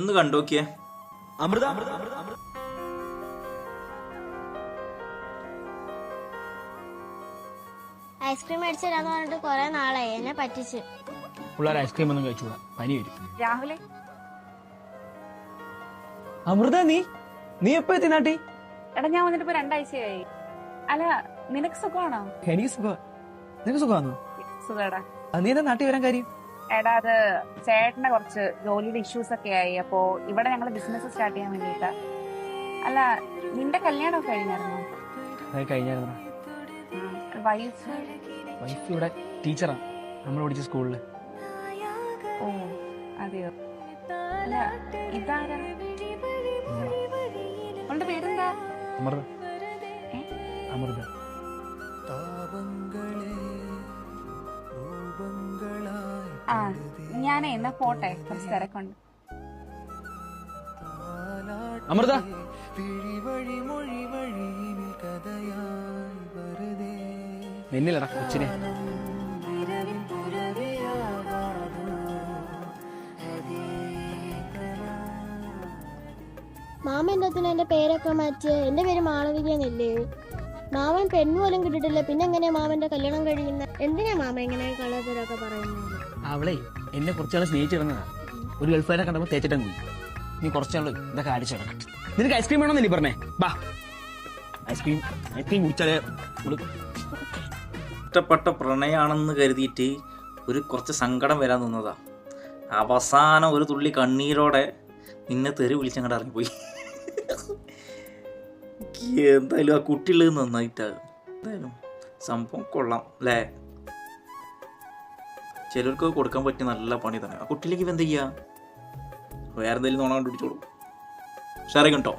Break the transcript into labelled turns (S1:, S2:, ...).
S1: ഇതൊന്ന് കണ്ടോക്കിയേ.
S2: അമൃത
S3: ഐസ്ക്രീം മേടിച്ചു തരാന്ന് പറഞ്ഞിട്ട് കൊറേ നാളായി, എന്നെ പറ്റിച്ച്.
S2: പിള്ളേർ ഐസ്ക്രീം ഒന്നും കഴിച്ചൂടാ, പനി വരും.
S4: രാഹുലേ,
S2: അമൃത നീ എപ്പോ എത്തി നാട്ടി?
S4: എടാ ഞാൻ വന്നിട്ട് ഇപ്പൊ 2 ആഴ്ചയായി. അല്ല, നിനക്ക് സുഖമാണോ?
S2: എനിക്ക് സുഖം. നിനക്ക് സുഖമാണോ?
S4: സുഖടാ.
S2: നീ എന്താ നാട്ടിൽ വരാൻ കാര്യം?
S4: എടാ അത് ചേട്ടന്റെ കുറച്ച് ജോലിയുടെ ഇഷ്യൂസ് ഒക്കെ ആയി. അപ്പോ ഇവിടെ ഞങ്ങള് ബിസിനസ് സ്റ്റാർട്ട് ചെയ്യാൻ വേണ്ടിട്ടാ. അല്ല, നിന്റെ കല്യാണം ഒക്കെ കഴിഞ്ഞായിരുന്നോ?
S2: കഴിഞ്ഞായിരുന്നു.
S4: വൈഫ്
S2: ഇവിടെ ടീച്ചറാ, നമ്മൾ പഠിച്ച സ്കൂളില്.
S4: ഓ അതെയോ? അല്ല, ഇതാരാ? അവളുടെ പേരെന്താ?
S2: അമൃത. അമൃത.
S4: ആ, ഞാനേ എന്നാ പോട്ടെ, കുറച്ച് തിരക്കുണ്ട്.
S2: അമൃത എന്നില്ലടാ കൊച്ചിനെ.
S3: മാമ എന്താ എന്റെ പേരൊക്കെ മാറ്റി? എന്റെ പേര് മാളവികയെന്നില്ലേ? മാമൻ പെണ്ണു പോലും കിട്ടിട്ടില്ല, പിന്നെ എങ്ങനെയാ മാമന്റെ കല്യാണം കഴിയുന്ന? എന്തിനാ മാമ ഇങ്ങനെ കള്ളത്തരൊക്കെ പറയുന്നത്?
S2: അവളെ എന്നെ കുറച്ചാളെ സ്നേഹിച്ചിടുന്നതാ. ഒരു ഗൾഫുകാരെ കണ്ടപ്പോ തേച്ചിട്ടും പോയി. നീ കുറച്ചാള് ഇതൊക്കെ അടിച്ചിടണം. നിനക്ക് ഐസ്ക്രീം വേണമെന്നില്ലേ പറഞ്ഞേ? ബാ, ഐസ്ക്രീം കുടിച്ചാലേ.
S1: ഇഷ്ടപ്പെട്ട പ്രണയാണെന്ന് കരുതിയിട്ട് കുറച്ച് സങ്കടം വരാൻ നിന്നതാ. അവസാനം ഒരു തുള്ളി കണ്ണീരോടെ നിന്നെ തെറി വിളിച്ചങ്ങോട്ട് ഇറങ്ങിപ്പോയി. എന്തായാലും ആ കുട്ടികൾ നന്നായിട്ടാ. എന്തായാലും സംഭവം കൊള്ളാം അല്ലേ? ചിലർക്ക് കൊടുക്കാൻ പറ്റിയ നല്ല പണി തന്നെ. ആ കുട്ടിയിലേക്ക് ഇപ്പം എന്താ ചെയ്യുക? വേറെ എന്തെങ്കിലും നോണ കണ്ടുപിടിച്ചോളൂ. ഷെയർ കേട്ടോ.